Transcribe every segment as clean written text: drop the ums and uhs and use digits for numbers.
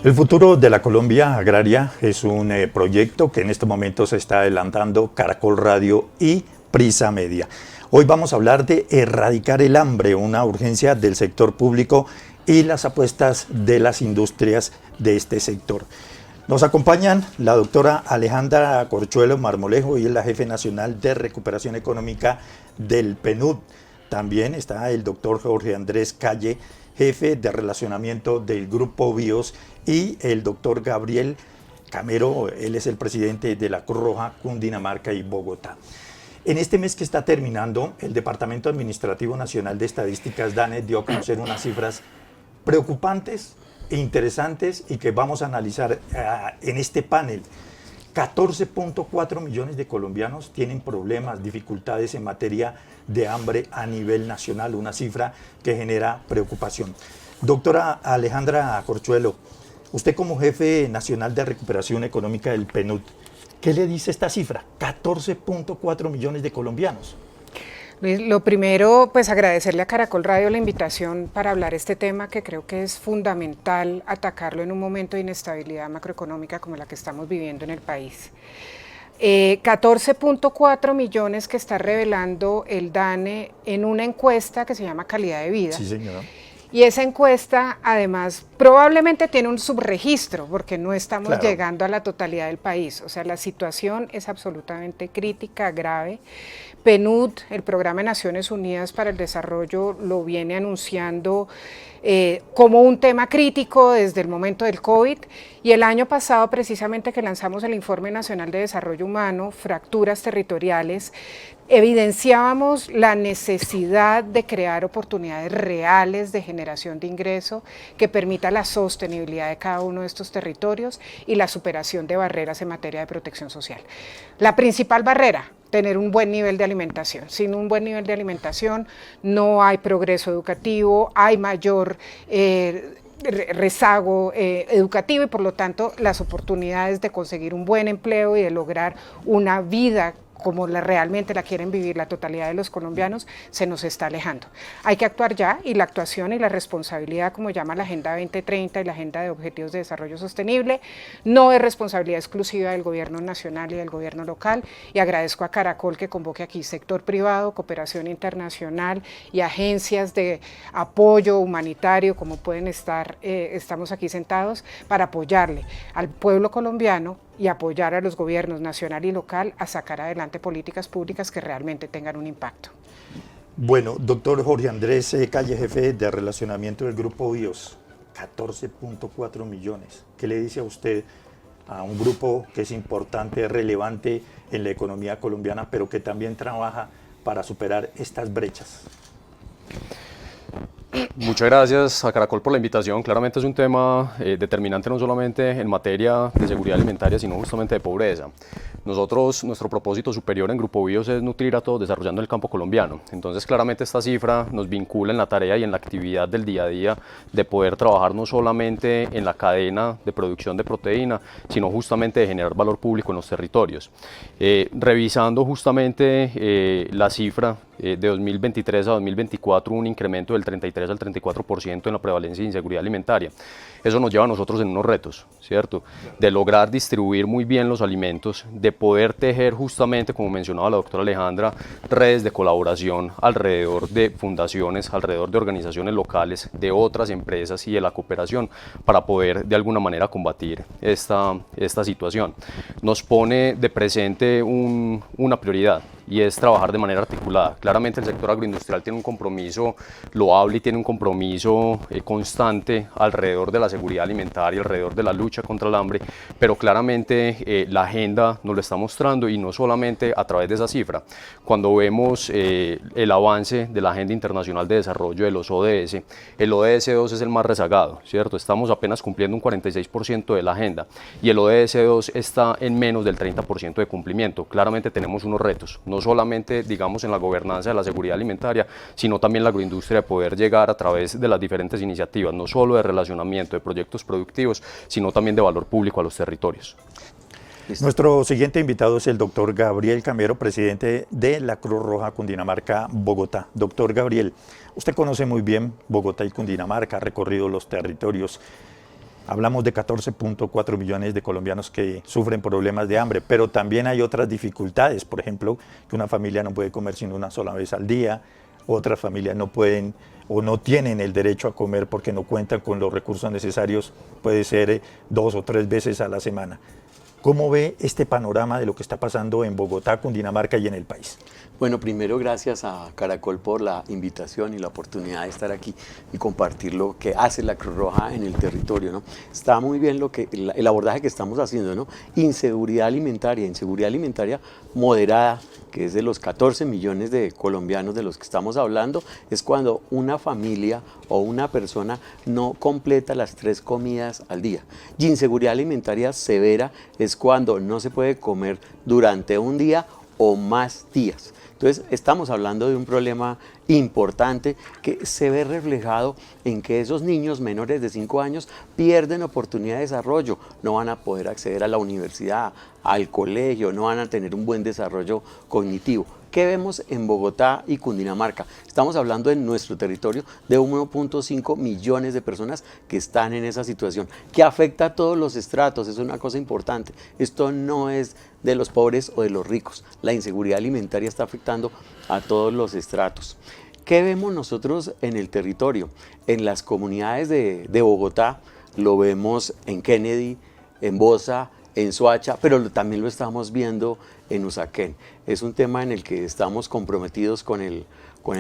El futuro de la Colombia agraria es un proyecto que en este momento se está adelantando Caracol Radio y Prisa Media. Hoy vamos a hablar de erradicar el hambre, una urgencia del sector público y las apuestas de las industrias de este sector. Nos acompañan la doctora Alejandra Corchuelo Marmolejo, y es la jefe nacional de recuperación económica del PNUD. También está el doctor Jorge Andrés Calle, jefe de relacionamiento del Grupo BIOS, y el doctor Gabriel Camero, él es el presidente de la Cruz Roja Cundinamarca y Bogotá. En este mes que está terminando, el Departamento Administrativo Nacional de Estadísticas, DANE, dio a conocer unas cifras preocupantes e interesantes y que vamos a analizar en este panel. 14.4 millones de colombianos tienen problemas, dificultades en materia de hambre a nivel nacional, una cifra que genera preocupación. Doctora Alejandra Corchuelo, usted como jefe nacional de recuperación económica del PNUD, ¿qué le dice esta cifra? 14.4 millones de colombianos. Luis, lo primero, pues agradecerle a Caracol Radio la invitación para hablar este tema, que creo que es fundamental atacarlo en un momento de inestabilidad macroeconómica como la que estamos viviendo en el país. 14.4 millones que está revelando el DANE en una encuesta que se llama Calidad de Vida. Sí, señora. Y esa encuesta, además, probablemente tiene un subregistro, porque no estamos llegando a la totalidad del país. O sea, la situación es absolutamente crítica, grave. PNUD, el Programa de Naciones Unidas para el Desarrollo, lo viene anunciando como un tema crítico desde el momento del COVID, y el año pasado, precisamente que lanzamos el Informe Nacional de Desarrollo Humano, Fracturas Territoriales, evidenciábamos la necesidad de crear oportunidades reales de generación de ingreso que permita la sostenibilidad de cada uno de estos territorios y la superación de barreras en materia de protección social. La principal barrera: tener un buen nivel de alimentación. Sin un buen nivel de alimentación no hay progreso educativo, hay mayor rezago educativo, y por lo tanto las oportunidades de conseguir un buen empleo y de lograr una vida como realmente la quieren vivir la totalidad de los colombianos, se nos está alejando. Hay que actuar ya, y la actuación y la responsabilidad, como llama la Agenda 2030 y la Agenda de Objetivos de Desarrollo Sostenible, no es responsabilidad exclusiva del gobierno nacional y del gobierno local, y agradezco a Caracol que convoque aquí sector privado, cooperación internacional y agencias de apoyo humanitario, como pueden estar, estamos aquí sentados, para apoyarle al pueblo colombiano y apoyar a los gobiernos nacional y local a sacar adelante políticas públicas que realmente tengan un impacto. Bueno, doctor Jorge Andrés Calle, jefe de relacionamiento del Grupo BIOS, 14.4 millones. ¿Qué le dice a usted a un grupo que es importante, relevante en la economía colombiana, pero que también trabaja para superar estas brechas? Muchas gracias a Caracol por la invitación. Claramente es un tema determinante no solamente en materia de seguridad alimentaria, sino justamente de pobreza. Nuestro propósito superior en Grupo BIOS es nutrir a todos desarrollando el campo colombiano. Entonces, claramente esta cifra nos vincula en la tarea y en la actividad del día a día de poder trabajar no solamente en la cadena de producción de proteína, sino justamente de generar valor público en los territorios. Revisando justamente la cifra de 2023 a 2024, un incremento del 33 al 34% en la prevalencia de inseguridad alimentaria. Eso nos lleva a nosotros en unos retos, ¿cierto? De lograr distribuir muy bien los alimentos, de poder tejer justamente, como mencionaba la doctora Alejandra, redes de colaboración alrededor de fundaciones, alrededor de organizaciones locales, de otras empresas y de la cooperación, para poder de alguna manera combatir esta situación. Nos pone de presente una prioridad, y es trabajar de manera articulada. Claramente el sector agroindustrial tiene un compromiso loable y tiene un compromiso constante alrededor de la seguridad alimentaria, alrededor de la lucha contra el hambre, pero claramente la agenda nos lo está mostrando, y no solamente a través de esa cifra. Cuando vemos el avance de la Agenda Internacional de Desarrollo de los ODS, el ODS 2 es el más rezagado, ¿cierto? Estamos apenas cumpliendo un 46% de la agenda, y el ODS 2 está en menos del 30% de cumplimiento. Claramente tenemos unos retos, no solamente, digamos, en la gobernanza de la seguridad alimentaria, sino también la agroindustria, de poder llegar a través de las diferentes iniciativas, no solo de relacionamiento de proyectos productivos, sino también de valor público a los territorios. ¿Listo? Nuestro siguiente invitado es el doctor Gabriel Camero, presidente de la Cruz Roja Cundinamarca, Bogotá. Doctor Gabriel, usted conoce muy bien Bogotá y Cundinamarca, ha recorrido los territorios. Hablamos de 14.4 millones de colombianos que sufren problemas de hambre, pero también hay otras dificultades, por ejemplo, que una familia no puede comer sino una sola vez al día, otras familias no pueden o no tienen el derecho a comer porque no cuentan con los recursos necesarios, puede ser 2 o 3 veces a la semana. ¿Cómo ve este panorama de lo que está pasando en Bogotá, Cundinamarca y en el país? Bueno, primero gracias a Caracol por la invitación y la oportunidad de estar aquí y compartir lo que hace la Cruz Roja en el territorio, ¿no? Está muy bien el abordaje que estamos haciendo, ¿no? Inseguridad alimentaria moderada, que es de los 14 millones de colombianos de los que estamos hablando, es cuando una familia o una persona no completa las 3 comidas al día. Y inseguridad alimentaria severa es cuando no se puede comer durante un día o más días. Entonces, estamos hablando de un problema importante que se ve reflejado en que esos niños menores de 5 años pierden oportunidad de desarrollo, no van a poder acceder a la universidad, al colegio, no van a tener un buen desarrollo cognitivo. ¿Qué vemos en Bogotá y Cundinamarca? Estamos hablando en nuestro territorio de 1.5 millones de personas que están en esa situación, que afecta a todos los estratos, es una cosa importante. Esto no es de los pobres o de los ricos, la inseguridad alimentaria está afectando a todos los estratos. ¿Qué vemos nosotros en el territorio? En las comunidades de Bogotá, lo vemos en Kennedy, en Bosa, en Soacha, pero también lo estamos viendo en Usaquén. Es un tema en el que estamos comprometidos con el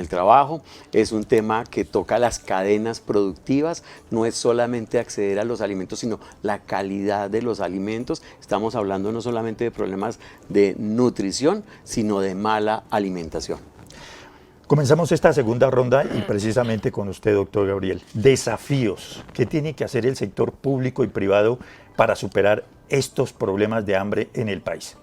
trabajo, es un tema que toca las cadenas productivas, no es solamente acceder a los alimentos, sino la calidad de los alimentos. Estamos hablando no solamente de problemas de nutrición, sino de mala alimentación. Comenzamos esta segunda ronda y precisamente con usted, doctor Gabriel. Desafíos que tiene que hacer el sector público y privado para superar estos problemas de hambre en el país.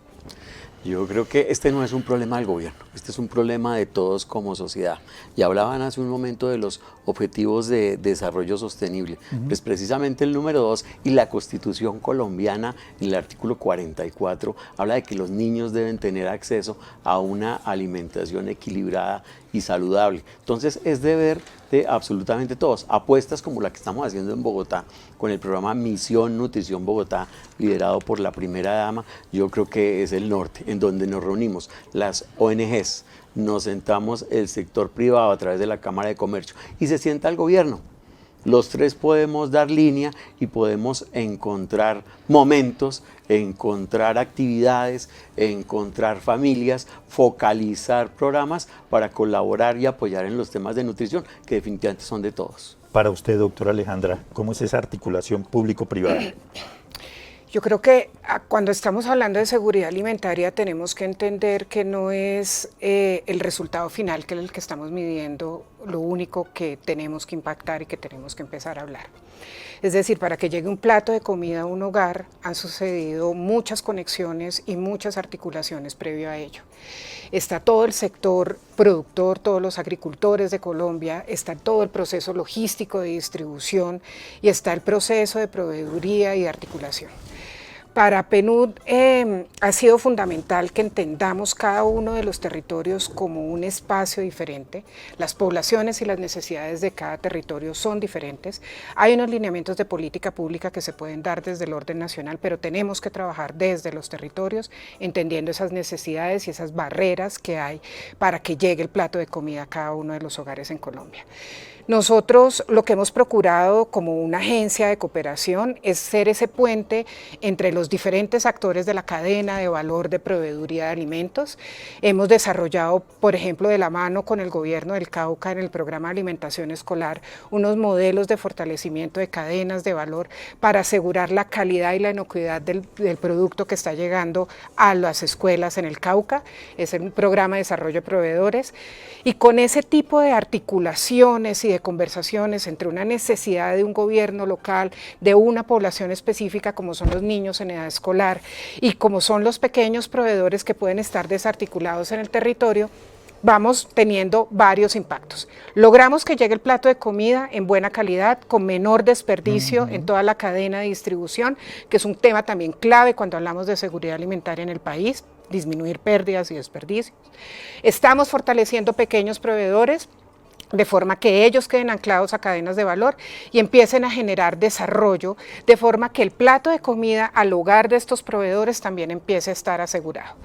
Yo creo que este no es un problema del gobierno, este es un problema de todos como sociedad. Y hablaban hace un momento de los objetivos de desarrollo sostenible. Pues precisamente el número 2 y la Constitución colombiana, en el artículo 44, habla de que los niños deben tener acceso a una alimentación equilibrada y saludable. Entonces es deber de absolutamente todos. Apuestas como la que estamos haciendo en Bogotá con el programa Misión Nutrición Bogotá, liderado por la primera dama, yo creo que es el norte, en donde nos reunimos las ONGs, nos sentamos el sector privado a través de la Cámara de Comercio y se sienta el gobierno. Los 3 podemos dar línea y podemos encontrar momentos, encontrar actividades, encontrar familias, focalizar programas para colaborar y apoyar en los temas de nutrición, que definitivamente son de todos. Para usted, doctora Alejandra, ¿cómo es esa articulación público-privada? Yo creo que cuando estamos hablando de seguridad alimentaria tenemos que entender que no es el resultado final, que es el que estamos midiendo, lo único que tenemos que impactar y que tenemos que empezar a hablar. Es decir, para que llegue un plato de comida a un hogar han sucedido muchas conexiones y muchas articulaciones previo a ello. Está todo el sector productor, todos los agricultores de Colombia, está todo el proceso logístico de distribución y está el proceso de proveeduría y de articulación. Para PNUD ha sido fundamental que entendamos cada uno de los territorios como un espacio diferente. Las poblaciones y las necesidades de cada territorio son diferentes. Hay unos lineamientos de política pública que se pueden dar desde el orden nacional, pero tenemos que trabajar desde los territorios, entendiendo esas necesidades y esas barreras que hay para que llegue el plato de comida a cada uno de los hogares en Colombia. Nosotros lo que hemos procurado como una agencia de cooperación es ser ese puente entre los diferentes actores de la cadena de valor de proveeduría de alimentos. Hemos desarrollado, por ejemplo, de la mano con el gobierno del Cauca en el programa de alimentación escolar, unos modelos de fortalecimiento de cadenas de valor para asegurar la calidad y la inocuidad del producto que está llegando a las escuelas en el Cauca. Es un programa de desarrollo de proveedores y con ese tipo de articulaciones y de conversaciones entre una necesidad de un gobierno local, de una población específica como son los niños en edad escolar y como son los pequeños proveedores que pueden estar desarticulados en el territorio, vamos teniendo varios impactos. Logramos que llegue el plato de comida en buena calidad, con menor desperdicio en toda la cadena de distribución, que es un tema también clave cuando hablamos de seguridad alimentaria en el país, disminuir pérdidas y desperdicios. Estamos fortaleciendo pequeños proveedores. de forma que ellos queden anclados a cadenas de valor y empiecen a generar desarrollo, de forma que el plato de comida al hogar de estos proveedores también empiece a estar asegurado.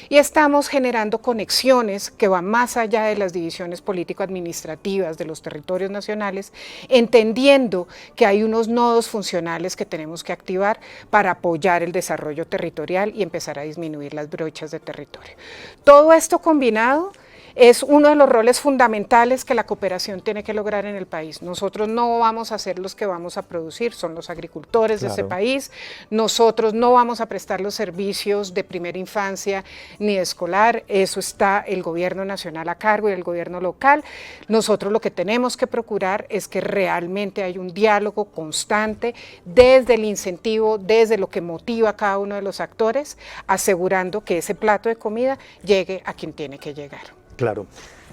Y estamos generando conexiones que van más allá de las divisiones político-administrativas de los territorios nacionales, entendiendo que hay unos nodos funcionales que tenemos que activar para apoyar el desarrollo territorial y empezar a disminuir las brechas de territorio. Todo esto combinado es uno de los roles fundamentales que la cooperación tiene que lograr en el país. Nosotros no vamos a ser los que vamos a producir, son los agricultores de este país. Nosotros no vamos a prestar los servicios de primera infancia ni de escolar, eso está el gobierno nacional a cargo y el gobierno local. Nosotros lo que tenemos que procurar es que realmente haya un diálogo constante desde el incentivo, desde lo que motiva a cada uno de los actores, asegurando que ese plato de comida llegue a quien tiene que llegar. Claro.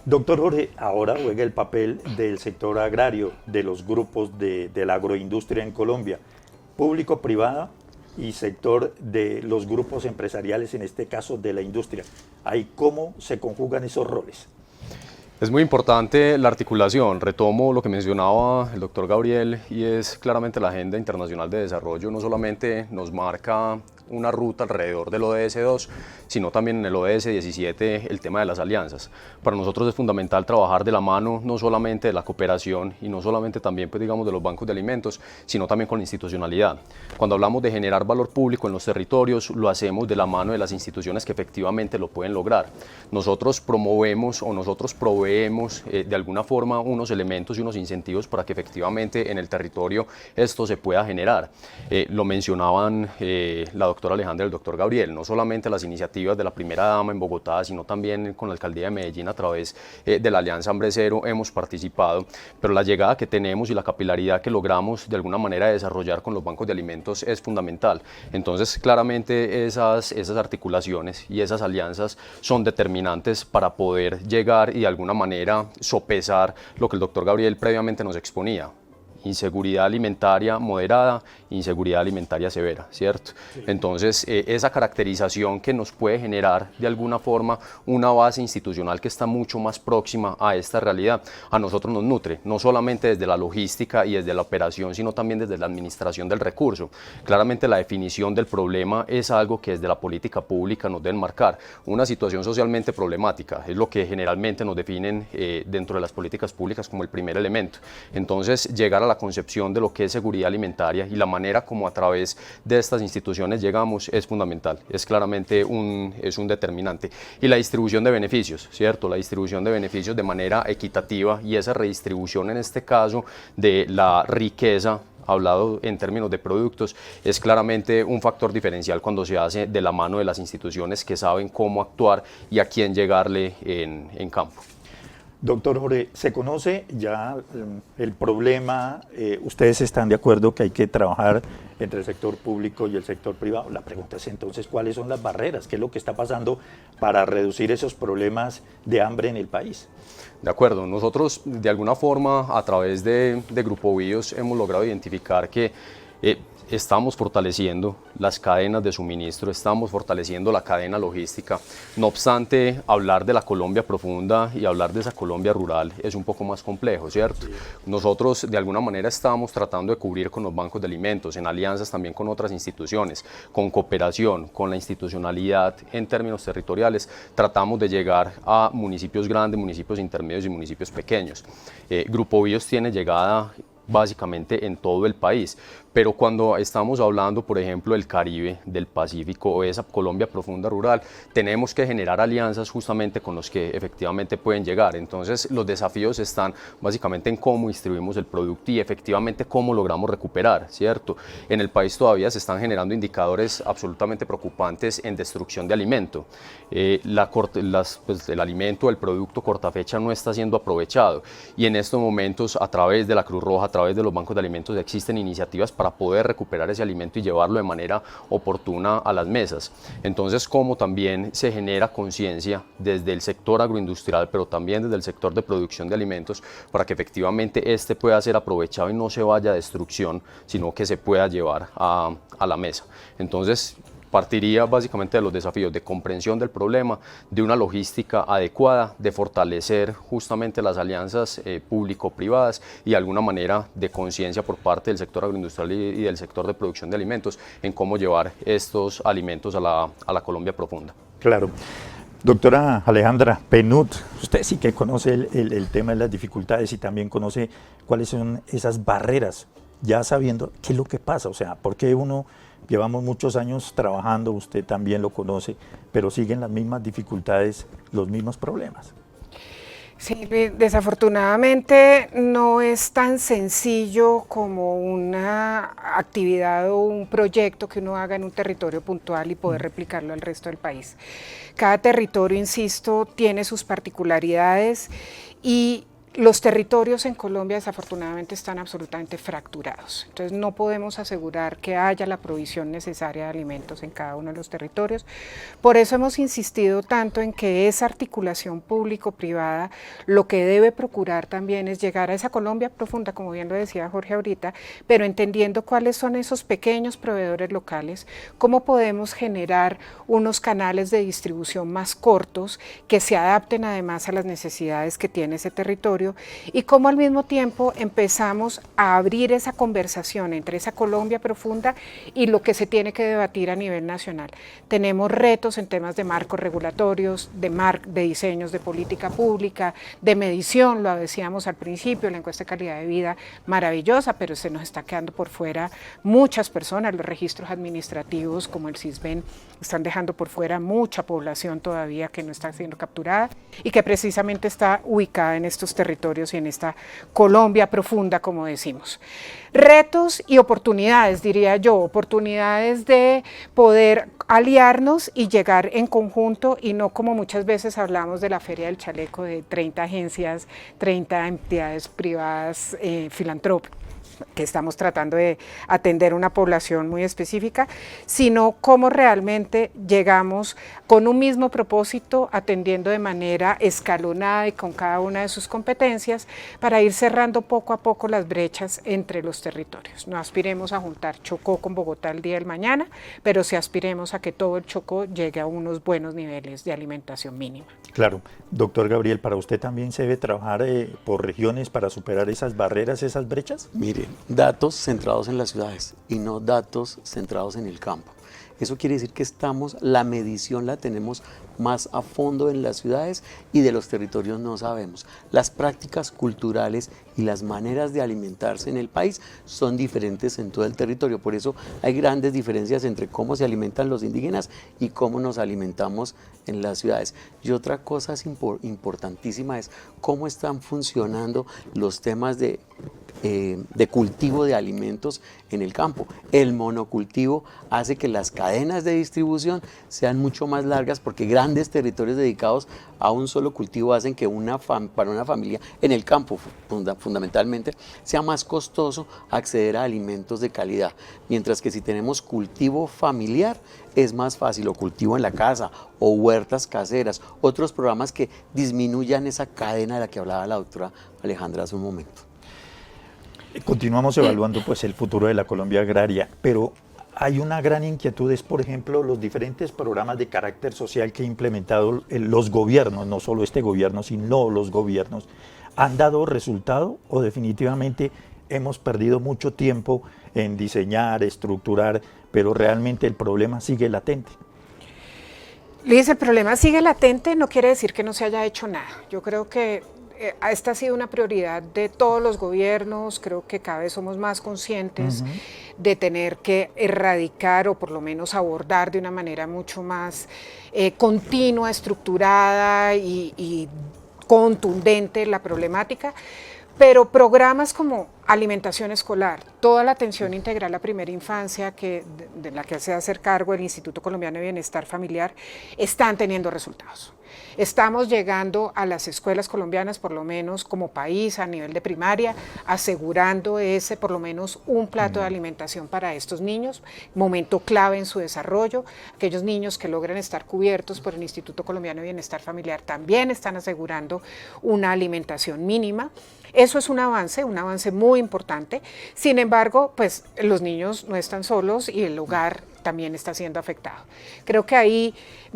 Doctor Jorge, ahora juega el papel del sector agrario, de los grupos de la agroindustria en Colombia, público-privada y sector de los grupos empresariales, en este caso de la industria. ¿Ahí cómo se conjugan esos roles? Es muy importante la articulación, retomo lo que mencionaba el doctor Gabriel, y es claramente la Agenda Internacional de Desarrollo no solamente nos marca una ruta alrededor del ODS 2, sino también en el ODS 17 el tema de las alianzas. Para nosotros es fundamental trabajar de la mano no solamente de la cooperación y no solamente también pues, digamos, de los bancos de alimentos, sino también con la institucionalidad. Cuando hablamos de generar valor público en los territorios, lo hacemos de la mano de las instituciones que efectivamente lo pueden lograr. Nosotros promovemos o nosotros proveemos de alguna forma unos elementos y unos incentivos para que efectivamente en el territorio esto se pueda generar. Lo mencionaban la doctora Alejandra y el doctor Gabriel, no solamente las iniciativas de la primera dama en Bogotá, sino también con la alcaldía de Medellín a través de la Alianza Hambre Cero hemos participado, pero la llegada que tenemos y la capilaridad que logramos de alguna manera desarrollar con los bancos de alimentos es fundamental. Entonces claramente esas articulaciones y esas alianzas son determinantes para poder llegar y de alguna manera sopesar lo que el doctor Gabriel previamente nos exponía. Inseguridad alimentaria moderada, inseguridad alimentaria severa, ¿cierto? Sí. Entonces, esa caracterización que nos puede generar de alguna forma una base institucional que está mucho más próxima a esta realidad, a nosotros nos nutre, no solamente desde la logística y desde la operación, sino también desde la administración del recurso. Claramente la definición del problema es algo que desde la política pública nos deben marcar. Una situación socialmente problemática es lo que generalmente nos definen dentro de las políticas públicas como el primer elemento. Entonces, llegar a la concepción de lo que es seguridad alimentaria y la manera como a través de estas instituciones llegamos es fundamental, es claramente un determinante. Y la distribución de beneficios, ¿cierto? La distribución de beneficios de manera equitativa y esa redistribución en este caso de la riqueza, hablado en términos de productos, es claramente un factor diferencial cuando se hace de la mano de las instituciones que saben cómo actuar y a quién llegarle en campo. Doctor Jorge, ¿se conoce ya el problema? ¿Ustedes están de acuerdo que hay que trabajar entre el sector público y el sector privado? La pregunta es entonces, ¿cuáles son las barreras? ¿Qué es lo que está pasando para reducir esos problemas de hambre en el país? De acuerdo, nosotros de alguna forma a través de Grupo BIOS hemos logrado identificar que estamos fortaleciendo las cadenas de suministro, estamos fortaleciendo la cadena logística. No obstante, hablar de la Colombia profunda y hablar de esa Colombia rural es un poco más complejo, ¿cierto? Sí. Nosotros de alguna manera estamos tratando de cubrir con los bancos de alimentos, en alianzas también con otras instituciones, con cooperación, con la institucionalidad en términos territoriales, tratamos de llegar a municipios grandes, municipios intermedios y municipios pequeños. Grupo BIOS tiene llegada básicamente en todo el país, pero cuando estamos hablando, por ejemplo, del Caribe, del Pacífico o esa Colombia profunda rural, tenemos que generar alianzas justamente con los que efectivamente pueden llegar. Entonces, los desafíos están básicamente en cómo distribuimos el producto y efectivamente cómo logramos recuperar, ¿cierto? En el país todavía se están generando indicadores absolutamente preocupantes en destrucción de alimento. El alimento, el producto corta fecha no está siendo aprovechado y en estos momentos a través de la Cruz Roja, a través de los bancos de alimentos existen iniciativas para poder recuperar ese alimento y llevarlo de manera oportuna a las mesas. Entonces, como también se genera conciencia desde el sector agroindustrial, pero también desde el sector de producción de alimentos, para que efectivamente este pueda ser aprovechado y no se vaya a destrucción, sino que se pueda llevar a la mesa. Entonces, partiría básicamente de los desafíos de comprensión del problema, de una logística adecuada, de fortalecer justamente las alianzas público-privadas y de alguna manera de conciencia por parte del sector agroindustrial y del sector de producción de alimentos en cómo llevar estos alimentos a la Colombia profunda. Claro. Doctora Alejandra, PNUD, usted sí que conoce el tema de las dificultades y también conoce cuáles son esas barreras, ya sabiendo qué es lo que pasa, o sea, por qué llevamos muchos años trabajando, usted también lo conoce, pero siguen las mismas dificultades, los mismos problemas. Sí, desafortunadamente no es tan sencillo como una actividad o un proyecto que uno haga en un territorio puntual y poder replicarlo al resto del país. Cada territorio, insisto, tiene sus particularidades y los territorios en Colombia desafortunadamente están absolutamente fracturados, entonces no podemos asegurar que haya la provisión necesaria de alimentos en cada uno de los territorios. Por eso hemos insistido tanto en que esa articulación público-privada lo que debe procurar también es llegar a esa Colombia profunda, como bien lo decía Jorge ahorita, pero entendiendo cuáles son esos pequeños proveedores locales, cómo podemos generar unos canales de distribución más cortos que se adapten además a las necesidades que tiene ese territorio, y cómo al mismo tiempo empezamos a abrir esa conversación entre esa Colombia profunda y lo que se tiene que debatir a nivel nacional. Tenemos retos en temas de marcos regulatorios, de diseños de política pública, de medición, lo decíamos al principio, la encuesta de calidad de vida maravillosa, pero se nos está quedando por fuera muchas personas, los registros administrativos como el CISBEN están dejando por fuera mucha población todavía que no está siendo capturada y que precisamente está ubicada en estos territorios y en esta Colombia profunda, como decimos. Retos y oportunidades, diría yo, oportunidades de poder aliarnos y llegar en conjunto y no como muchas veces hablamos de la Feria del Chaleco de 30 agencias, 30 entidades privadas filantrópicas, que estamos tratando de atender una población muy específica, sino cómo realmente llegamos con un mismo propósito, atendiendo de manera escalonada y con cada una de sus competencias, para ir cerrando poco a poco las brechas entre los territorios. No aspiremos a juntar Chocó con Bogotá el día del mañana, pero sí aspiremos a que todo el Chocó llegue a unos buenos niveles de alimentación mínima. Claro. Doctor Gabriel, ¿para usted también se debe trabajar por regiones para superar esas barreras, esas brechas? Mire, datos centrados en las ciudades y no datos centrados en el campo. Eso quiere decir que la medición la tenemos más a fondo en las ciudades y de los territorios no sabemos. Las prácticas culturales y las maneras de alimentarse en el país son diferentes en todo el territorio. Por eso hay grandes diferencias entre cómo se alimentan los indígenas y cómo nos alimentamos en las ciudades. Y otra cosa importantísima es cómo están funcionando los temas de cultivo de alimentos en el campo. El monocultivo hace que las cadenas de distribución sean mucho más largas porque grandes territorios dedicados a un solo cultivo hacen que para una familia en el campo fundamentalmente sea más costoso acceder a alimentos de calidad, mientras que si tenemos cultivo familiar es más fácil, o cultivo en la casa o huertas caseras, otros programas que disminuyan esa cadena de la que hablaba la doctora Alejandra hace un momento. Continuamos evaluando pues el futuro de la Colombia agraria, pero hay una gran inquietud, es por ejemplo los diferentes programas de carácter social que han implementado los gobiernos, no solo este gobierno, sino los gobiernos. ¿Han dado resultado o definitivamente hemos perdido mucho tiempo en diseñar, estructurar, pero realmente el problema sigue latente? Liz, el problema sigue latente, no quiere decir que no se haya hecho nada. Yo creo que esta ha sido una prioridad de todos los gobiernos, creo que cada vez somos más conscientes de tener que erradicar o por lo menos abordar de una manera mucho más continua, estructurada y contundente la problemática. Pero programas como alimentación escolar, toda la atención integral a primera infancia de la que se hace cargo el Instituto Colombiano de Bienestar Familiar, están teniendo resultados. Estamos llegando a las escuelas colombianas, por lo menos como país, a nivel de primaria, asegurando por lo menos un plato de alimentación para estos niños, momento clave en su desarrollo. Aquellos niños que logran estar cubiertos por el Instituto Colombiano de Bienestar Familiar también están asegurando una alimentación mínima. Eso es un avance muy importante. Sin embargo, pues los niños no están solos y el hogar también está siendo afectado. Creo que ahí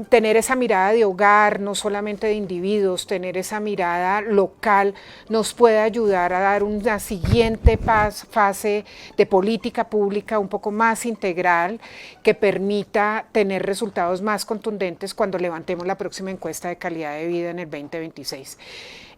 tener esa mirada de hogar, no solamente de individuos, tener esa mirada local nos puede ayudar a dar una siguiente fase de política pública un poco más integral que permita tener resultados más contundentes cuando levantemos la próxima encuesta de calidad de vida en el 2026.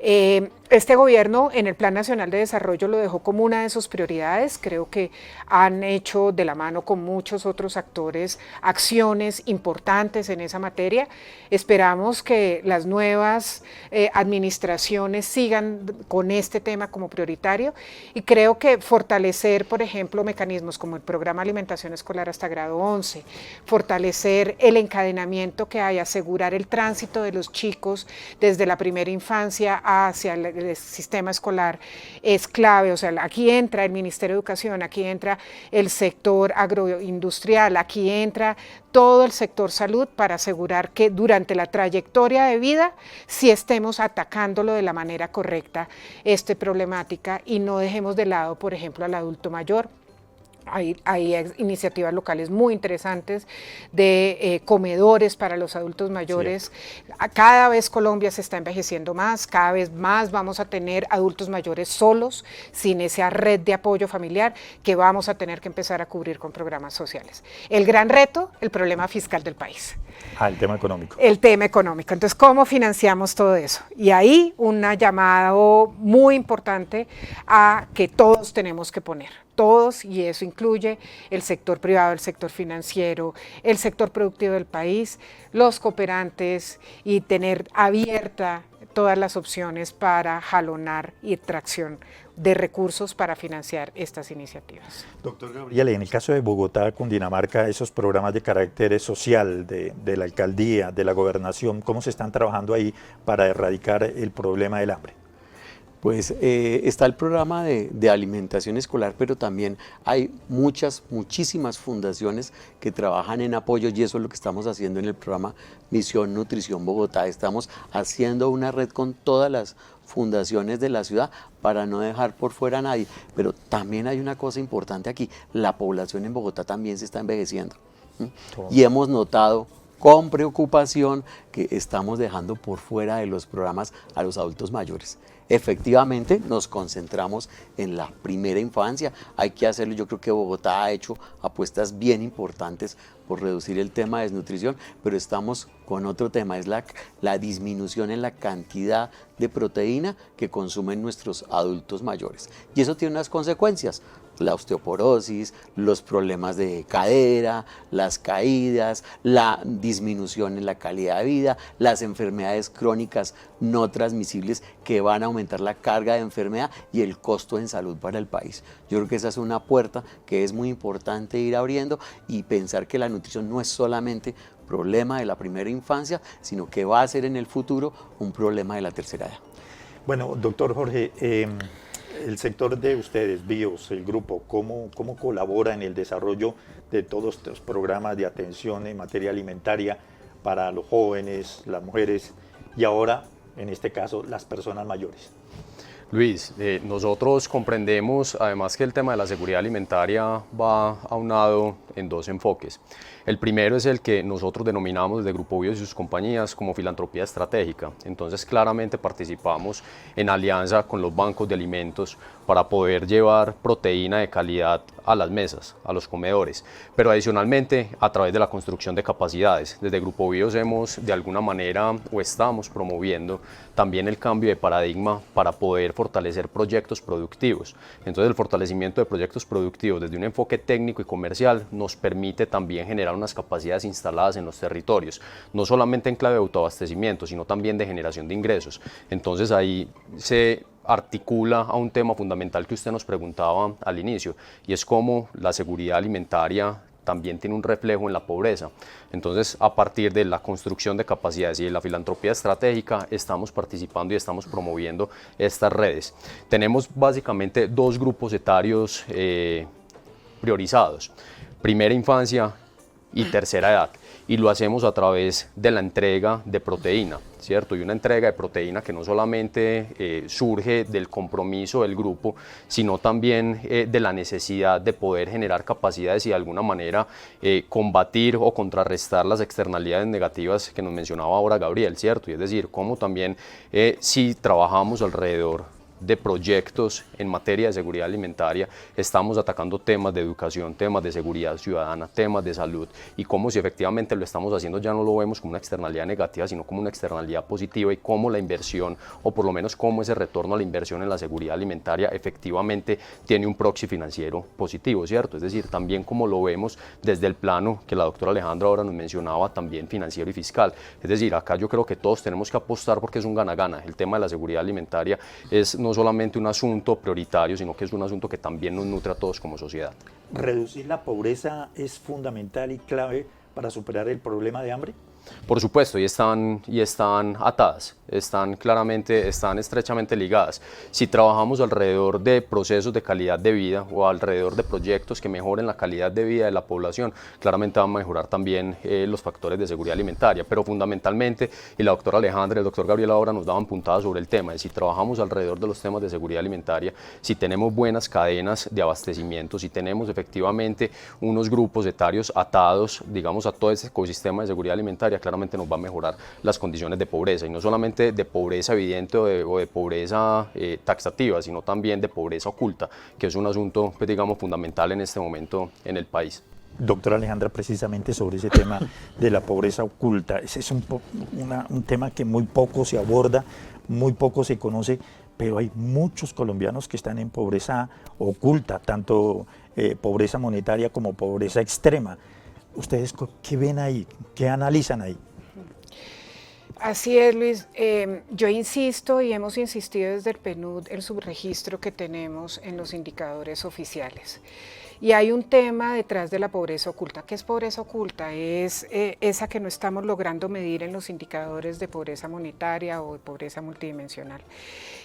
Este gobierno en el Plan Nacional de Desarrollo lo dejó como una de sus prioridades. Creo que han hecho de la mano con muchos otros actores acciones importantes en esa materia. Esperamos que las nuevas administraciones sigan con este tema como prioritario y creo que fortalecer, por ejemplo, mecanismos como el programa Alimentación Escolar hasta grado 11, fortalecer el encadenamiento que hay, asegurar el tránsito de los chicos desde la primera infancia hacia el sistema escolar es clave. O sea, aquí entra el Ministerio de Educación, aquí entra el sector agroindustrial, aquí entra todo el sector salud para asegurar que durante la trayectoria de vida sí estemos atacándolo de la manera correcta, esta problemática, y no dejemos de lado, por ejemplo, al adulto mayor. Hay iniciativas locales muy interesantes de comedores para los adultos mayores. Sí. Cada vez Colombia se está envejeciendo más, cada vez más vamos a tener adultos mayores solos, sin esa red de apoyo familiar que vamos a tener que empezar a cubrir con programas sociales. El gran reto, el problema fiscal del país. El tema económico. El tema económico. Entonces, ¿cómo financiamos todo eso? Y ahí una llamada muy importante a que todos tenemos que poner. Todos, y eso incluye el sector privado, el sector financiero, el sector productivo del país, los cooperantes, y tener abierta todas las opciones para jalonar y tracción de recursos para financiar estas iniciativas. Doctor Gabriel, en el caso de Bogotá, Cundinamarca, esos programas de carácter social de la alcaldía, de la gobernación, ¿cómo se están trabajando ahí para erradicar el problema del hambre? Pues está el programa de alimentación escolar, pero también hay muchísimas fundaciones que trabajan en apoyo, y eso es lo que estamos haciendo en el programa Misión Nutrición Bogotá. Estamos haciendo una red con todas las fundaciones de la ciudad para no dejar por fuera a nadie. Pero también hay una cosa importante aquí: la población en Bogotá también se está envejeciendo. Y hemos notado con preocupación que estamos dejando por fuera de los programas a los adultos mayores. Efectivamente, nos concentramos en la primera infancia, hay que hacerlo. Yo creo que Bogotá ha hecho apuestas bien importantes por reducir el tema de desnutrición, pero estamos con otro tema, es la disminución en la cantidad de proteína que consumen nuestros adultos mayores. Y eso tiene unas consecuencias: la osteoporosis, los problemas de cadera, las caídas, la disminución en la calidad de vida, las enfermedades crónicas no transmisibles que van a aumentar la carga de enfermedad y el costo en salud para el país. Yo creo que esa es una puerta que es muy importante ir abriendo, y pensar que la nutrición no es solamente problema de la primera infancia, sino que va a ser en el futuro un problema de la tercera edad. Bueno, doctor Jorge, el sector de ustedes, BIOS, el grupo, ¿cómo colabora en el desarrollo de todos estos programas de atención en materia alimentaria para los jóvenes, las mujeres y ahora, en este caso, las personas mayores? Luis, nosotros comprendemos además que el tema de la seguridad alimentaria va aunado en dos enfoques. El primero es el que nosotros denominamos desde Grupo BIOS y sus compañías como filantropía estratégica. Entonces, claramente participamos en alianza con los bancos de alimentos para poder llevar proteína de calidad a las mesas, a los comedores, pero adicionalmente a través de la construcción de capacidades. Desde Grupo BIOS hemos de alguna manera o estamos promoviendo también el cambio de paradigma para poder fortalecer proyectos productivos. Entonces, el fortalecimiento de proyectos productivos desde un enfoque técnico y comercial nos permite también generar unas capacidades instaladas en los territorios, no solamente en clave de autoabastecimiento, sino también de generación de ingresos. Entonces, ahí se articula a un tema fundamental que usted nos preguntaba al inicio, y es cómo la seguridad alimentaria también tiene un reflejo en la pobreza. Entonces, a partir de la construcción de capacidades y de la filantropía estratégica, estamos participando y estamos promoviendo estas redes. Tenemos básicamente dos grupos etarios priorizados: primera infancia y tercera edad. y lo hacemos a través de la entrega de proteína, ¿cierto? Y una entrega de proteína que no solamente surge del compromiso del grupo, sino también de la necesidad de poder generar capacidades y de alguna manera combatir o contrarrestar las externalidades negativas que nos mencionaba ahora Gabriel, ¿cierto? Y es decir, cómo también si trabajamos alrededor de proyectos en materia de seguridad alimentaria, estamos atacando temas de educación, temas de seguridad ciudadana, temas de salud, y cómo si efectivamente lo estamos haciendo ya no lo vemos como una externalidad negativa, sino como una externalidad positiva, y cómo la inversión, o por lo menos cómo ese retorno a la inversión en la seguridad alimentaria efectivamente tiene un proxy financiero positivo, ¿cierto? Es decir, también como lo vemos desde el plano que la doctora Alejandra ahora nos mencionaba, también financiero y fiscal. Es decir, acá yo creo que todos tenemos que apostar porque es un gana-gana. El tema de la seguridad alimentaria es no solamente un asunto prioritario, sino que es un asunto que también nos nutre a todos como sociedad. ¿Reducir la pobreza es fundamental y clave para superar el problema de hambre? Por supuesto, y están atadas, están estrechamente ligadas. Si trabajamos alrededor de procesos de calidad de vida o alrededor de proyectos que mejoren la calidad de vida de la población, claramente van a mejorar también los factores de seguridad alimentaria, pero fundamentalmente, y la doctora Alejandra y el doctor Gabriel ahora nos daban puntadas sobre el tema, de si trabajamos alrededor de los temas de seguridad alimentaria, si tenemos buenas cadenas de abastecimiento, si tenemos efectivamente unos grupos etarios atados, digamos, a todo ese ecosistema de seguridad alimentaria, claramente nos va a mejorar las condiciones de pobreza, y no solamente de pobreza evidente o de pobreza taxativa, sino también de pobreza oculta, que es un asunto, pues, digamos, fundamental en este momento en el país. Doctora Alejandra, precisamente sobre ese tema de la pobreza oculta, ese es un tema que muy poco se aborda, muy poco se conoce, pero hay muchos colombianos que están en pobreza oculta, tanto pobreza monetaria como pobreza extrema. ¿Ustedes qué ven ahí? ¿Qué analizan ahí? Así es, Luis. Yo insisto y hemos insistido desde el PNUD el subregistro que tenemos en los indicadores oficiales. Y hay un tema detrás de la pobreza oculta. ¿Qué es pobreza oculta? Es esa que no estamos logrando medir en los indicadores de pobreza monetaria o de pobreza multidimensional.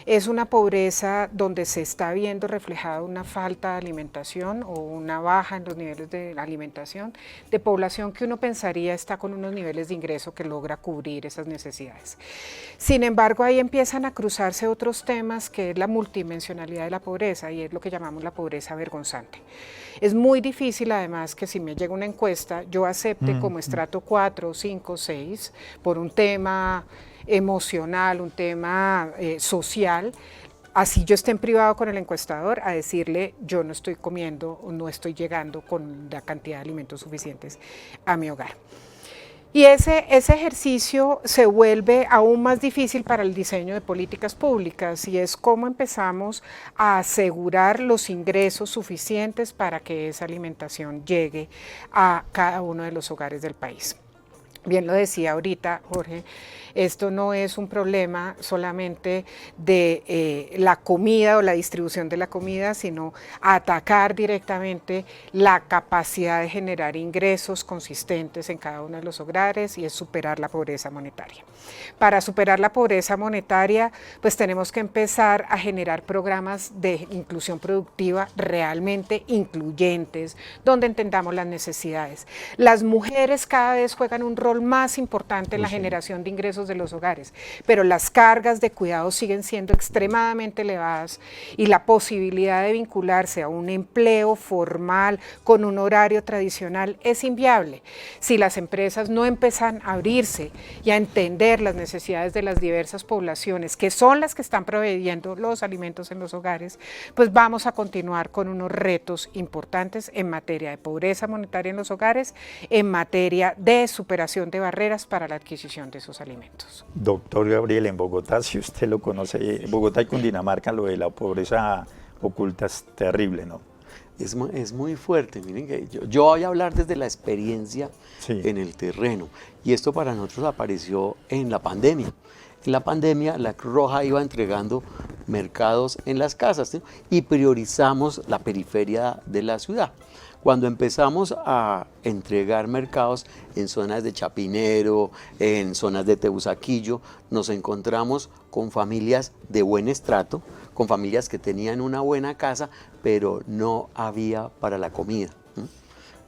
Es una pobreza donde se está viendo reflejada una falta de alimentación o una baja en los niveles de alimentación de población que uno pensaría está con unos niveles de ingreso que logra cubrir esas necesidades. Sin embargo, ahí empiezan a cruzarse otros temas que es la multidimensionalidad de la pobreza, y es lo que llamamos la pobreza vergonzante. Es muy difícil, además, que si me llega una encuesta, yo acepte como estrato 4, 5, 6, por un tema emocional, un tema social, así yo esté en privado con el encuestador, a decirle yo no estoy comiendo o no estoy llegando con la cantidad de alimentos suficientes a mi hogar. Y ese ejercicio se vuelve aún más difícil para el diseño de políticas públicas, y es cómo empezamos a asegurar los ingresos suficientes para que esa alimentación llegue a cada uno de los hogares del país. Bien lo decía ahorita Jorge, esto no es un problema solamente de la comida o la distribución de la comida, sino atacar directamente la capacidad de generar ingresos consistentes en cada uno de los hogares, y es superar la pobreza monetaria. Para superar la pobreza monetaria, pues tenemos que empezar a generar programas de inclusión productiva realmente incluyentes, donde entendamos las necesidades. Las mujeres cada vez juegan un rol más importante en la generación de ingresos de los hogares, pero las cargas de cuidado siguen siendo extremadamente elevadas, y la posibilidad de vincularse a un empleo formal con un horario tradicional es inviable. Si las empresas no empiezan a abrirse y a entender las necesidades de las diversas poblaciones, que son las que están proveyendo los alimentos en los hogares, pues vamos a continuar con unos retos importantes en materia de pobreza monetaria en los hogares, en materia de superación de barreras para la adquisición de esos alimentos. Doctor Gabriel, en Bogotá, si usted lo conoce, Bogotá y Cundinamarca, lo de la pobreza oculta es terrible, ¿no? Es muy fuerte. Miren que yo voy a hablar desde la experiencia en el terreno, y esto para nosotros apareció en la pandemia. En la pandemia la Cruz Roja iba entregando mercados en las casas, ¿no? Y priorizamos la periferia de la ciudad. Cuando empezamos a entregar mercados en zonas de Chapinero, en zonas de Teusaquillo, nos encontramos con familias de buen estrato, con familias que tenían una buena casa, pero no había para la comida,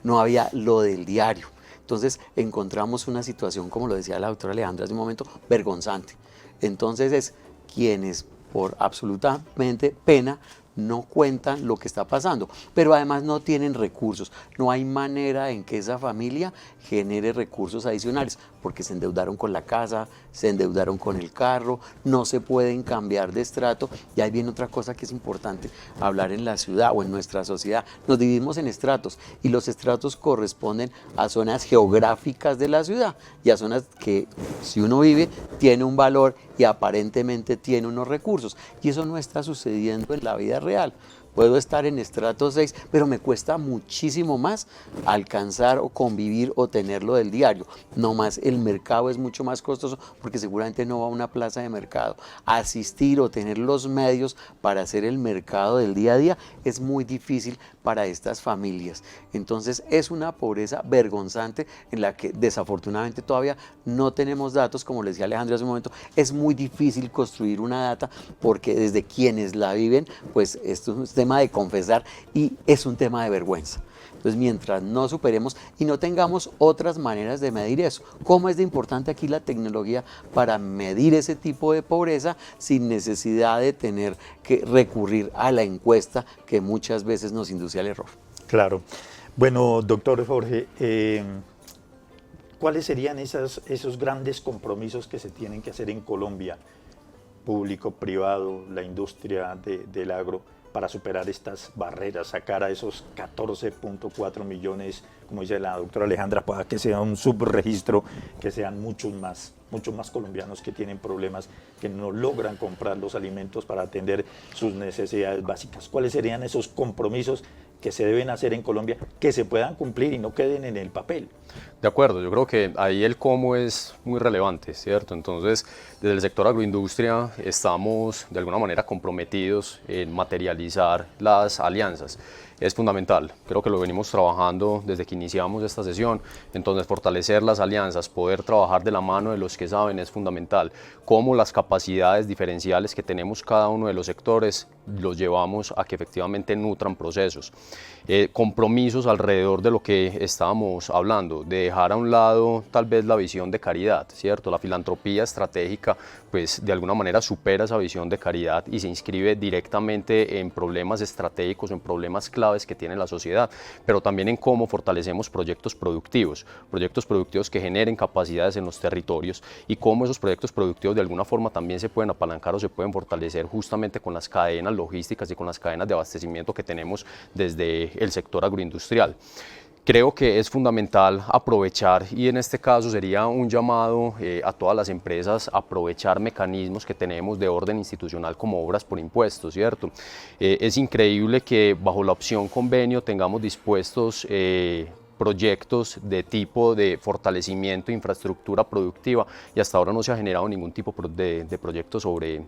no había lo del diario. Entonces encontramos una situación, como lo decía la doctora Alejandra hace un momento, vergonzante. Entonces es quienes por absolutamente pena no cuentan lo que está pasando, pero además no tienen recursos, no hay manera en que esa familia genere recursos adicionales, porque se endeudaron con la casa, se endeudaron con el carro, no se pueden cambiar de estrato. Y ahí viene otra cosa que es importante hablar en la ciudad o en nuestra sociedad. Nos dividimos en estratos y los estratos corresponden a zonas geográficas de la ciudad y a zonas que, si uno vive, tiene un valor y aparentemente tiene unos recursos, y eso no está sucediendo en la vida real. Puedo estar en estrato 6, pero me cuesta muchísimo más alcanzar o convivir o tenerlo del diario. No más, el mercado es mucho más costoso porque seguramente no va a una plaza de mercado. Asistir o tener los medios para hacer el mercado del día a día es muy difícil para estas familias. Entonces es una pobreza vergonzante en la que desafortunadamente todavía no tenemos datos. Como le decía Alejandra hace un momento, es muy difícil construir una data porque desde quienes la viven, pues esto es un tema de confesar y es un tema de vergüenza. Entonces, mientras no superemos y no tengamos otras maneras de medir eso, ¿cómo es de importante aquí la tecnología para medir ese tipo de pobreza sin necesidad de tener que recurrir a la encuesta que muchas veces nos induce al error? Claro. Bueno, doctor Jorge, ¿cuáles serían esos grandes compromisos que se tienen que hacer en Colombia, público, privado, la industria del agro, para superar estas barreras, sacar a esos 14.4 millones, como dice la doctora Alejandra, para que sea un subregistro, que sean muchos más colombianos que tienen problemas, que no logran comprar los alimentos para atender sus necesidades básicas? ¿Cuáles serían esos compromisos que se deben hacer en Colombia, que se puedan cumplir y no queden en el papel? De acuerdo, yo creo que ahí el cómo es muy relevante, ¿cierto? Entonces, desde el sector agroindustria estamos de alguna manera comprometidos en materializar las alianzas. Es fundamental, creo que lo venimos trabajando desde que iniciamos esta sesión. Entonces, fortalecer las alianzas, poder trabajar de la mano de los que saben es fundamental. Cómo las capacidades diferenciales que tenemos cada uno de los sectores los llevamos a que efectivamente nutran procesos. Compromisos alrededor de lo que estábamos hablando, de dejar a un lado tal vez la visión de caridad, ¿cierto? La filantropía estratégica pues de alguna manera supera esa visión de caridad y se inscribe directamente en problemas estratégicos, en problemas claves que tiene la sociedad, pero también en cómo fortalecemos proyectos productivos que generen capacidades en los territorios y cómo esos proyectos productivos de alguna forma también se pueden apalancar o se pueden fortalecer justamente con las cadenas logísticas y con las cadenas de abastecimiento que tenemos desde el sector agroindustrial. Creo que es fundamental aprovechar, y en este caso sería un llamado a todas las empresas, aprovechar mecanismos que tenemos de orden institucional como obras por impuestos, ¿cierto? Es increíble que bajo la opción convenio tengamos dispuestos proyectos de tipo de fortalecimiento de infraestructura productiva y hasta ahora no se ha generado ningún tipo de proyecto sobre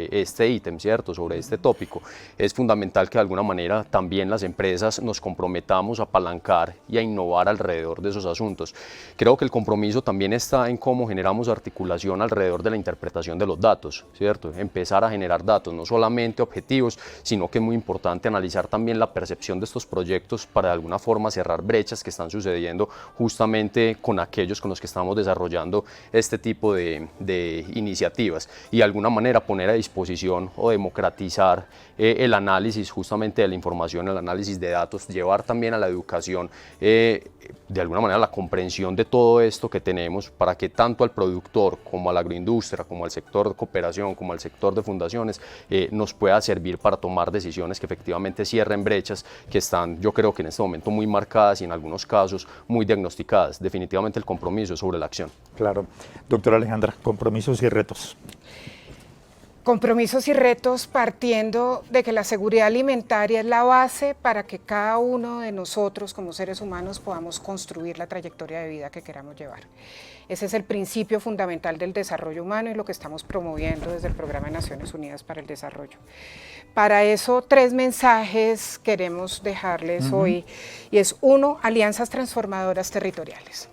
este ítem, ¿cierto? Sobre este tópico. Es fundamental que de alguna manera también las empresas nos comprometamos a apalancar y a innovar alrededor de esos asuntos. Creo que el compromiso también está en cómo generamos articulación alrededor de la interpretación de los datos, ¿cierto? Empezar a generar datos, no solamente objetivos, sino que es muy importante analizar también la percepción de estos proyectos para de alguna forma cerrar brechas que están sucediendo justamente con aquellos con los que estamos desarrollando este tipo de iniciativas y de alguna manera poner a disposición o democratizar el análisis justamente de la información, el análisis de datos, llevar también a la educación de alguna manera la comprensión de todo esto que tenemos para que tanto al productor como a la agroindustria, como al sector de cooperación, como al sector de fundaciones nos pueda servir para tomar decisiones que efectivamente cierren brechas que están, yo creo que en este momento muy marcadas y en algunos casos muy diagnosticadas. Definitivamente el compromiso es sobre la acción. Claro. Doctora Alejandra, compromisos y retos. Compromisos y retos partiendo de que la seguridad alimentaria es la base para que cada uno de nosotros como seres humanos podamos construir la trayectoria de vida que queramos llevar. Ese es el principio fundamental del desarrollo humano y lo que estamos promoviendo desde el Programa de Naciones Unidas para el Desarrollo. Para eso 3 mensajes queremos dejarles hoy y es 1, alianzas transformadoras territoriales.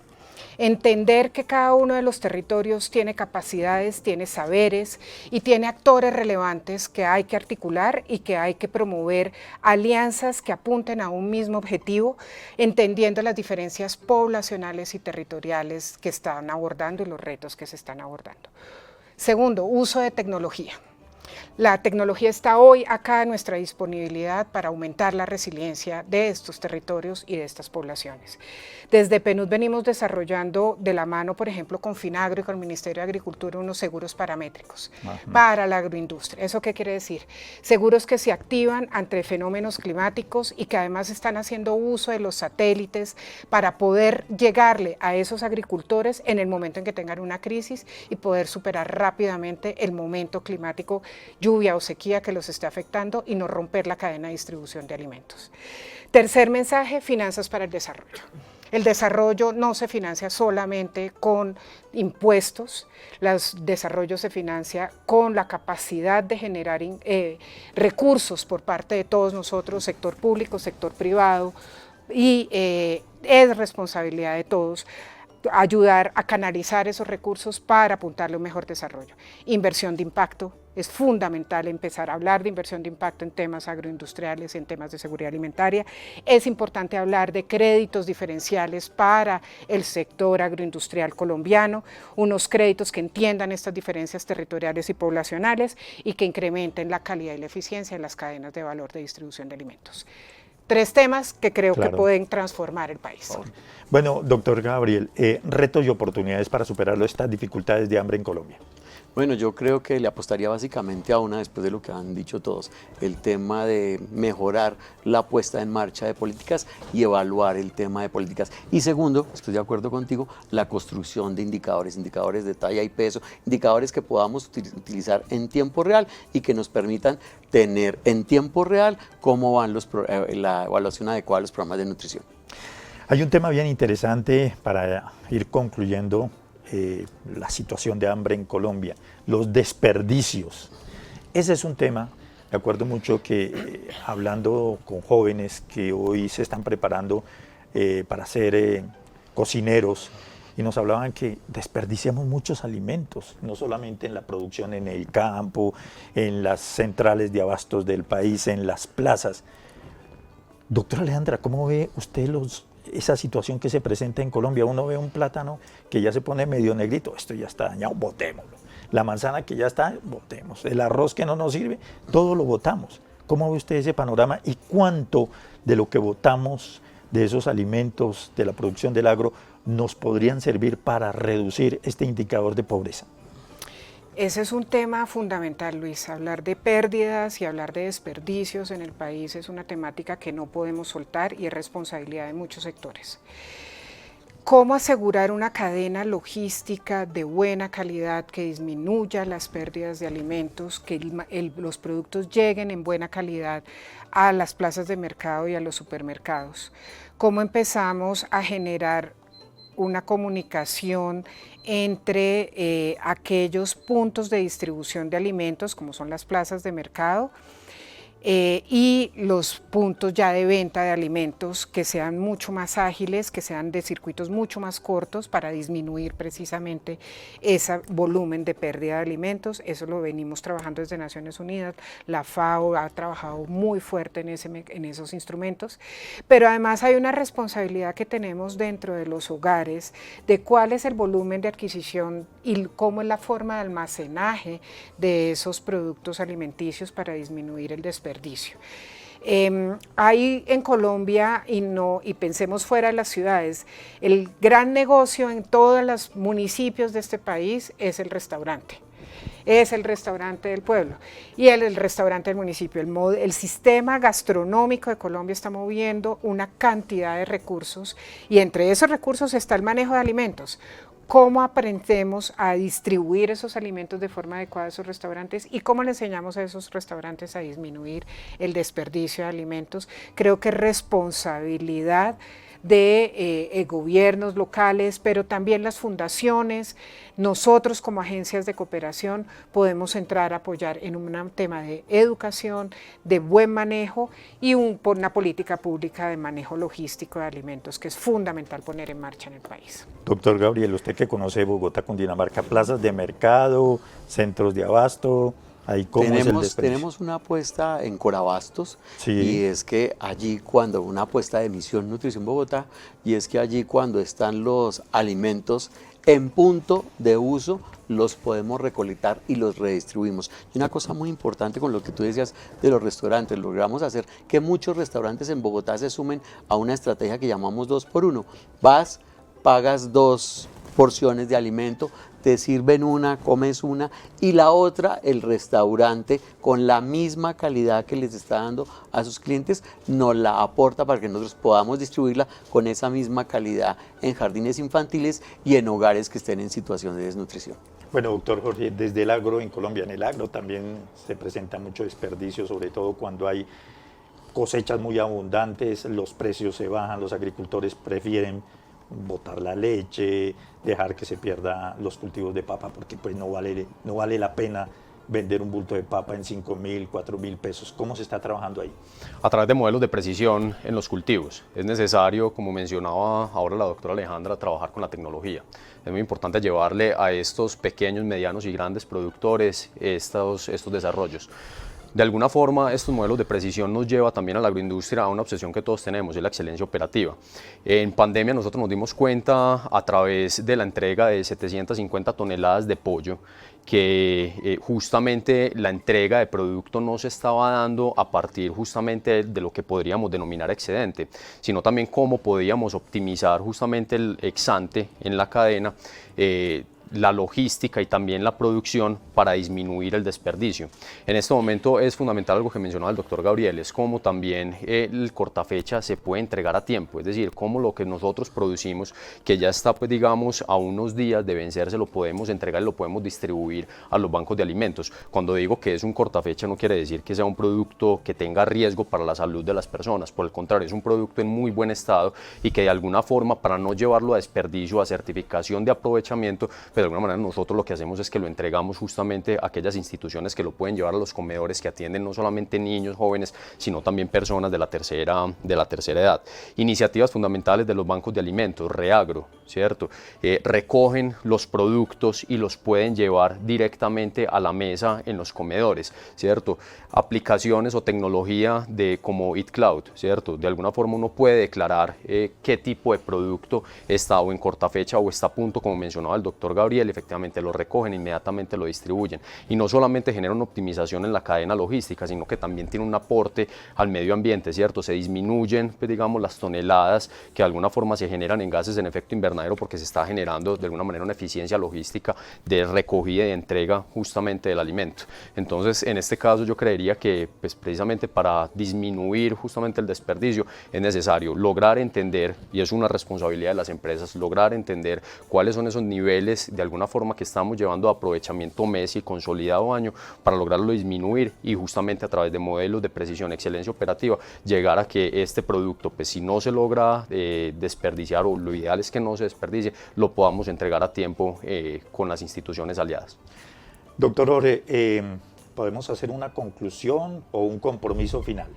Entender que cada uno de los territorios tiene capacidades, tiene saberes y tiene actores relevantes que hay que articular y que hay que promover alianzas que apunten a un mismo objetivo, entendiendo las diferencias poblacionales y territoriales que están abordando y los retos que se están abordando. Segundo, uso de tecnología. La tecnología está hoy acá a nuestra disponibilidad para aumentar la resiliencia de estos territorios y de estas poblaciones. Desde PNUD venimos desarrollando de la mano, por ejemplo, con Finagro y con el Ministerio de Agricultura unos seguros paramétricos para la agroindustria. ¿Eso qué quiere decir? Seguros que se activan ante fenómenos climáticos y que además están haciendo uso de los satélites para poder llegarle a esos agricultores en el momento en que tengan una crisis y poder superar rápidamente el momento climático, lluvia o sequía que los esté afectando y no romper la cadena de distribución de alimentos. Tercer mensaje, finanzas para el desarrollo. El desarrollo no se financia solamente con impuestos, el desarrollo se financia con la capacidad de generar recursos por parte de todos nosotros, sector público, sector privado, y es responsabilidad de todos ayudar a canalizar esos recursos para apuntarle a un mejor desarrollo. Inversión de impacto, es fundamental empezar a hablar de inversión de impacto en temas agroindustriales, en temas de seguridad alimentaria. Es importante hablar de créditos diferenciales para el sector agroindustrial colombiano, unos créditos que entiendan estas diferencias territoriales y poblacionales y que incrementen la calidad y la eficiencia en las cadenas de valor de distribución de alimentos. Tres temas que creo que pueden transformar el país. Bueno, doctor Gabriel, retos y oportunidades para superar estas dificultades de hambre en Colombia. Bueno, yo creo que le apostaría básicamente a una, después de lo que han dicho todos, el tema de mejorar la puesta en marcha de políticas y evaluar el tema de políticas. Y segundo, estoy de acuerdo contigo, la construcción de indicadores de talla y peso, indicadores que podamos utilizar en tiempo real y que nos permitan tener en tiempo real cómo van la evaluación adecuada de los programas de nutrición. Hay un tema bien interesante para ir concluyendo la situación de hambre en Colombia, los desperdicios. Ese es un tema, me acuerdo mucho que hablando con jóvenes que hoy se están preparando para ser cocineros, y nos hablaban que desperdiciamos muchos alimentos, no solamente en la producción en el campo, en las centrales de abastos del país, en las plazas. Doctora Alejandra, ¿cómo ve usted esa situación que se presenta en Colombia? Uno ve un plátano que ya se pone medio negrito, esto ya está dañado, botémoslo. La manzana que ya está, botemos. El arroz que no nos sirve, todo lo botamos. ¿Cómo ve usted ese panorama y cuánto de lo que botamos de esos alimentos, de la producción del agro, nos podrían servir para reducir este indicador de pobreza? Ese es un tema fundamental, Luis. Hablar de pérdidas y hablar de desperdicios en el país es una temática que no podemos soltar y es responsabilidad de muchos sectores. ¿Cómo asegurar una cadena logística de buena calidad que disminuya las pérdidas de alimentos, que los productos lleguen en buena calidad a las plazas de mercado y a los supermercados? ¿Cómo empezamos a generar una comunicación entre aquellos puntos de distribución de alimentos, como son las plazas de mercado, y los puntos ya de venta de alimentos que sean mucho más ágiles, que sean de circuitos mucho más cortos para disminuir precisamente ese volumen de pérdida de alimentos? Eso lo venimos trabajando desde Naciones Unidas, la FAO ha trabajado muy fuerte en esos instrumentos, pero además hay una responsabilidad que tenemos dentro de los hogares de cuál es el volumen de adquisición y cómo es la forma de almacenaje de esos productos alimenticios para disminuir el desperdicio. Hay en Colombia, y pensemos fuera de las ciudades, el gran negocio en todos los municipios de este país es el restaurante. Es el restaurante del pueblo y el restaurante del municipio. El sistema gastronómico de Colombia está moviendo una cantidad de recursos y entre esos recursos está el manejo de alimentos. ¿Cómo aprendemos a distribuir esos alimentos de forma adecuada a esos restaurantes y cómo le enseñamos a esos restaurantes a disminuir el desperdicio de alimentos? Creo que es responsabilidad de gobiernos locales, pero también las fundaciones. Nosotros como agencias de cooperación podemos entrar a apoyar en un tema de educación, de buen manejo y una política pública de manejo logístico de alimentos que es fundamental poner en marcha en el país. Doctor Gabriel, usted que conoce Bogotá, Cundinamarca, plazas de mercado, centros de abasto, ahí cómo es el desperdicio. Tenemos una apuesta en Corabastos, sí. Y es que allí cuando una apuesta de Misión Nutrición Bogotá, y es que allí cuando están los alimentos en punto de uso, los podemos recolectar y los redistribuimos. Y una cosa muy importante con lo que tú decías de los restaurantes, logramos hacer que muchos restaurantes en Bogotá se sumen a una estrategia que llamamos 2x1. Vas, pagas 2 porciones de alimento, te sirven una, comes una, y la otra, el restaurante, con la misma calidad que les está dando a sus clientes, nos la aporta para que nosotros podamos distribuirla con esa misma calidad en jardines infantiles y en hogares que estén en situación de desnutrición. Bueno, doctor Jorge, desde el agro en Colombia, en el agro también se presenta mucho desperdicio, sobre todo cuando hay cosechas muy abundantes, los precios se bajan, los agricultores prefieren botar la leche, dejar que se pierda los cultivos de papa, porque pues no vale la pena vender un bulto de papa en 5.000, 4.000 pesos. ¿Cómo se está trabajando ahí? A través de modelos de precisión en los cultivos. Es necesario, como mencionaba ahora la doctora Alejandra, trabajar con la tecnología. Es muy importante llevarle a estos pequeños, medianos y grandes productores estos desarrollos. De alguna forma, estos modelos de precisión nos lleva también a la agroindustria a una obsesión que todos tenemos, es la excelencia operativa. En pandemia nosotros nos dimos cuenta a través de la entrega de 750 toneladas de pollo que justamente la entrega de producto no se estaba dando a partir justamente de lo que podríamos denominar excedente, sino también cómo podíamos optimizar justamente el ex ante en la cadena, la logística y también la producción para disminuir el desperdicio. En este momento es fundamental algo que mencionaba el doctor Gabriel, es cómo también el cortafecha se puede entregar a tiempo, es decir, cómo lo que nosotros producimos, que ya está pues digamos a unos días de vencerse, lo podemos entregar y lo podemos distribuir a los bancos de alimentos. Cuando digo que es un cortafecha no quiere decir que sea un producto que tenga riesgo para la salud de las personas, por el contrario, es un producto en muy buen estado y que de alguna forma, para no llevarlo a desperdicio, a certificación de aprovechamiento, pero de alguna manera nosotros lo que hacemos es que lo entregamos justamente a aquellas instituciones que lo pueden llevar a los comedores que atienden no solamente niños, jóvenes, sino también personas de la tercera edad. Iniciativas fundamentales de los bancos de alimentos, Reagro, ¿cierto? Recogen los productos y los pueden llevar directamente a la mesa en los comedores, ¿cierto? Aplicaciones o tecnología como Eat Cloud, ¿cierto? De alguna forma uno puede declarar qué tipo de producto está o en cortafecha o está a punto, como mencionaba el doctor Gabriel, efectivamente lo recogen, inmediatamente lo distribuyen y no solamente genera una optimización en la cadena logística, sino que también tiene un aporte al medio ambiente, ¿cierto? Se disminuyen, pues, digamos, las toneladas que de alguna forma se generan en gases en efecto invernadero porque se está generando de alguna manera una eficiencia logística de recogida y de entrega justamente del alimento. Entonces, en este caso yo creería que pues, precisamente para disminuir justamente el desperdicio es necesario lograr entender, y es una responsabilidad de las empresas, lograr entender cuáles son esos niveles de alguna forma que estamos llevando a aprovechamiento mes y consolidado año para lograrlo disminuir y justamente a través de modelos de precisión, excelencia operativa, llegar a que este producto, pues si no se logra desperdiciar o lo ideal es que no se desperdicie, lo podamos entregar a tiempo con las instituciones aliadas. Doctor Jorge, ¿podemos hacer una conclusión o un compromiso final?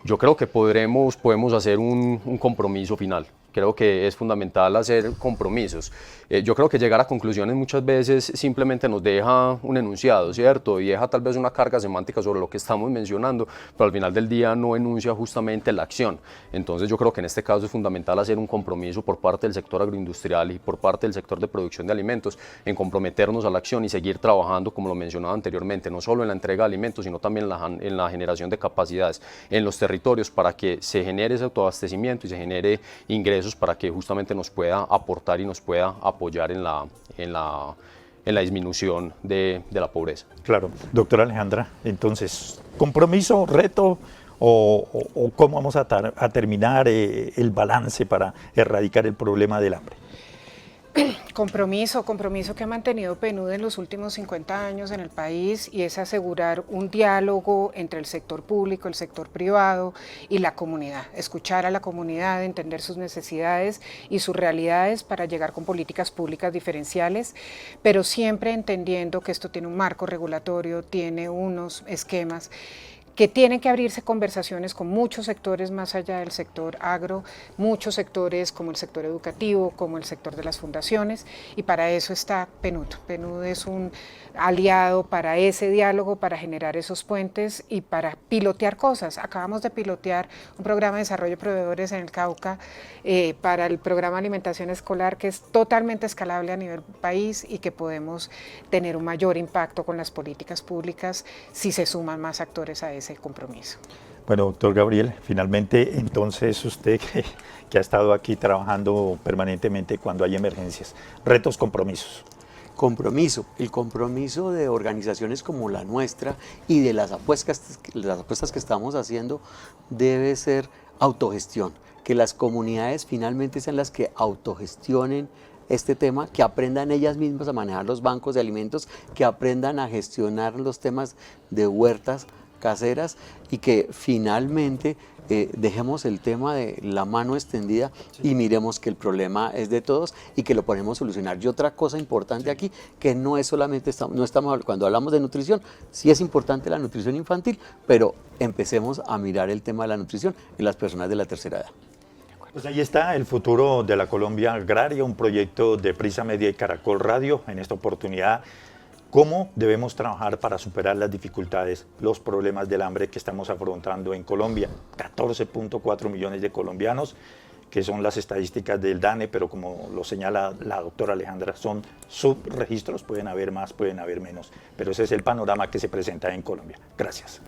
Yo creo que podemos hacer un compromiso final. Creo que es fundamental hacer compromisos. Yo creo que llegar a conclusiones muchas veces simplemente nos deja un enunciado, ¿cierto? Y deja tal vez una carga semántica sobre lo que estamos mencionando, pero al final del día no enuncia justamente la acción. Entonces yo creo que en este caso es fundamental hacer un compromiso por parte del sector agroindustrial y por parte del sector de producción de alimentos en comprometernos a la acción y seguir trabajando, como lo mencionaba anteriormente, no solo en la entrega de alimentos, sino también en la generación de capacidades en los territorios para que se genere ese autoabastecimiento y se genere ingresos para que justamente nos pueda aportar y nos pueda apoyar en la disminución de la pobreza. Claro, doctora Alejandra, entonces, ¿compromiso, reto o cómo vamos a terminar el balance para erradicar el problema del hambre? Compromiso que ha mantenido PNUD en los últimos 50 años en el país, y es asegurar un diálogo entre el sector público, el sector privado y la comunidad. Escuchar a la comunidad, entender sus necesidades y sus realidades para llegar con políticas públicas diferenciales, pero siempre entendiendo que esto tiene un marco regulatorio, tiene unos esquemas que tienen que abrirse conversaciones con muchos sectores más allá del sector agro, muchos sectores como el sector educativo, como el sector de las fundaciones, y para eso está PNUD. PNUD es un aliado para ese diálogo, para generar esos puentes y para pilotear cosas. Acabamos de pilotear un programa de desarrollo de proveedores en el Cauca para el programa de alimentación escolar, que es totalmente escalable a nivel país y que podemos tener un mayor impacto con las políticas públicas si se suman más actores a ese compromiso. Bueno, doctor Gabriel, finalmente entonces usted que ha estado aquí trabajando permanentemente cuando hay emergencias, retos, compromisos. Compromiso, el compromiso de organizaciones como la nuestra y de las apuestas que estamos haciendo debe ser autogestión, que las comunidades finalmente sean las que autogestionen este tema, que aprendan ellas mismas a manejar los bancos de alimentos, que aprendan a gestionar los temas de huertas caseras y que finalmente dejemos el tema de la mano extendida y miremos que el problema es de todos y que lo podemos solucionar. Y otra cosa importante aquí, que no es solamente, cuando hablamos de nutrición, sí es importante la nutrición infantil, pero empecemos a mirar el tema de la nutrición en las personas de la tercera edad. Pues ahí está el futuro de la Colombia agraria, un proyecto de Prisa Media y Caracol Radio. En esta oportunidad, cómo debemos trabajar para superar las dificultades, los problemas del hambre que estamos afrontando en Colombia. 14.4 millones de colombianos, que son las estadísticas del DANE, pero como lo señala la doctora Alejandra, son subregistros, pueden haber más, pueden haber menos, pero ese es el panorama que se presenta en Colombia. Gracias.